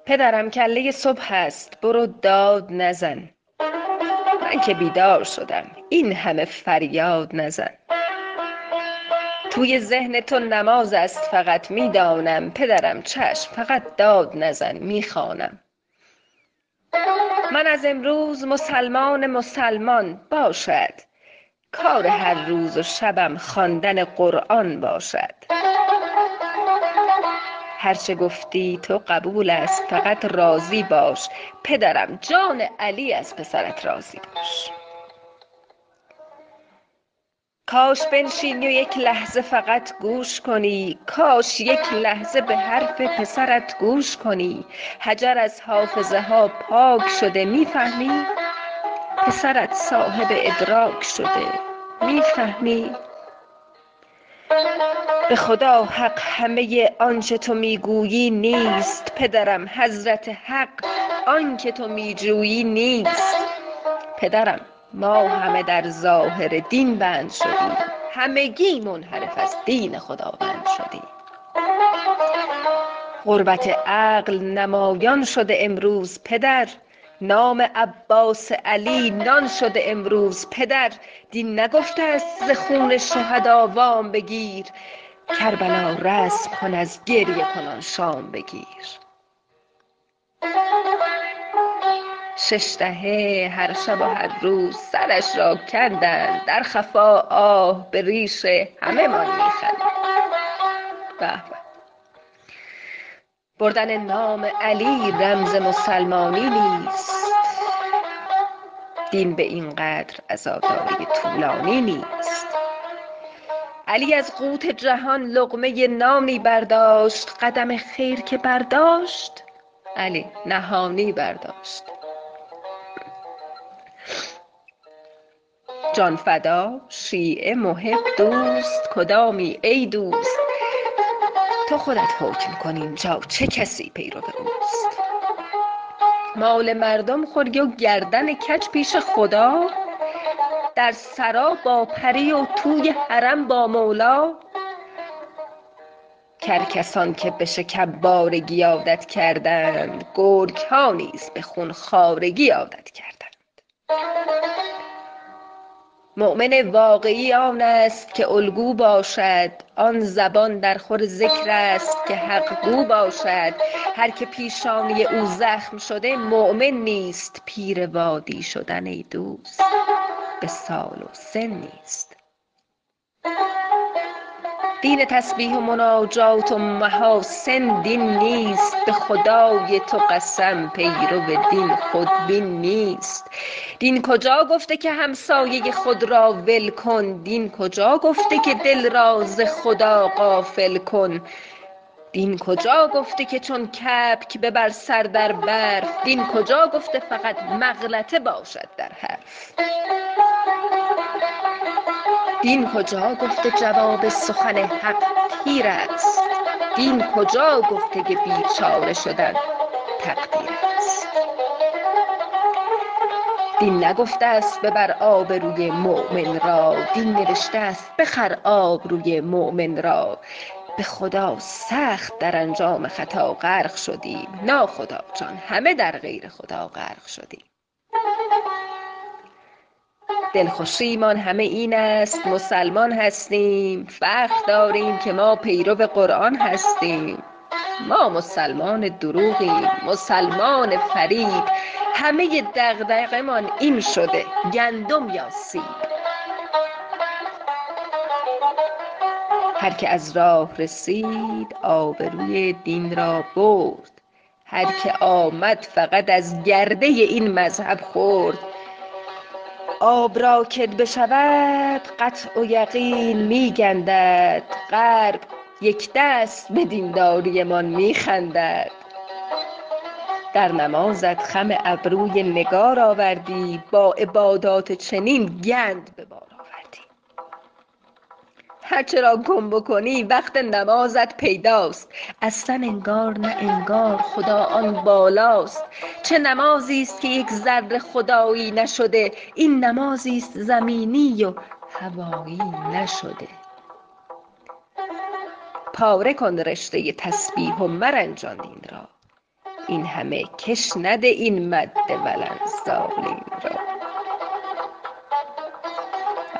پدرم کله صبح است، برو داد نزن. من که بیدار شدم، این همه فریاد نزن. توی ذهن تو نماز است فقط میدانم، پدرم چشم فقط داد نزن میخوانم. من از امروز مسلمان باشد، کار هر روز و شبم خواندن قرآن باشد. هرچه گفتی تو قبول است، فقط راضی باش، پدرم جان علی از پسرت راضی باش. کاش بنشینی و یک لحظه فقط گوش کنی، کاش یک لحظه به حرف پسرت گوش کنی. حجر از حافظه ها پاک شده، میفهمی؟ پسرت صاحب ادراک شده، میفهمی؟ به خدا حق همه آنچه تو میگویی نیست، پدرم حضرت حق آنکه تو میجویی نیست. پدرم ما همه در ظاهر دین بند شدیم، همگی منحرف از دین خداوند شدیم. غربت عقل نمایان شده امروز پدر، نام عباس علی نان شده امروز پدر. دین نگفته است ز خون شهدا وام بگیر، کربلا رسم کن از گریه کنان شام بگیر. 6 دهه هر شب و هر روز سرش را کندند، در خفا آه به ریش همه مان میخندند. به به. بردن نام علی رمز مسلمانی نیست، دین به این قدر عزاداری طولانی نیست. علی از قوت جهان لقمه نانی برداشت، قدم خیر که برداشت علی نهانی برداشت. جان فدا، شیعه، محب، دوست، کدامی ای دوست؟ تو خودت حکم کن اینجا چه کسی پیرو اوست. مال مردم خوری و گردن کج پیش خدا، در سرا با پری و توی حرم با مولا. کرکسان که به شکربارگی عادت کردند، گرگ ها نیز به خون خوارگی عادت کردند. مؤمن واقعی آن است که الگو باشد، آن زبان در خور ذکر است که حق گو باشد. هر که پیشانی او زخم شده مؤمن نیست، پیر وادی شدن ای دوست به سال و سن نیست. دین تسبیح و مناجات و محاسن دین نیست، به خدای تو قسم پیرو دین خودبین نیست. دین کجا گفته که همسایه خود را ول کن، دین کجا گفته که دل را ز خدا غافل کن. دین کجا گفته که چون کبک ببر سر در برف، دین کجا گفته فقط مغلطه باشد در حرف. دین کجا گفته جواب سخن حق تیر است، دین کجا گفته که بیچاره شدن تقدیر است. دین نگفته است ببر آبروی مؤمن را، دین نوشته است بخر آبروی مؤمن را. به خدا سخت در انجام خطا غرق شدیم، ناخدا جان همه در غیر خدا غرق شدیم. دلخوشیمان همه این است مسلمان هستیم، فخر داریم که ما پیرو قرآن هستیم. ما مسلمان دروغیم، مسلمان فریب، همه دغدغه‌مان این شده گندم یا سیب. هر که از راه رسید آبروی دین را برد، هر که آمد فقط از گرده این مذهب خورد. آب را که بشود قطع و یقین میگندد، غرب یک دست به دینداری من میخندد. در نمازت خم ابروی نگار آوردی، با عبادات چنین گند به بار آوردی. هرچه را گم بکنی وقت نمازت پیداست، اصلا انگار نه انگار خدا آن بالاست. چه نمازی است که یک ذره خدایی نشده، این نمازی است زمینی و هوایی نشده. پاره کن رشته تسبیح و مرنجان دین را. این همه کش نده این مد ولن ظالم را.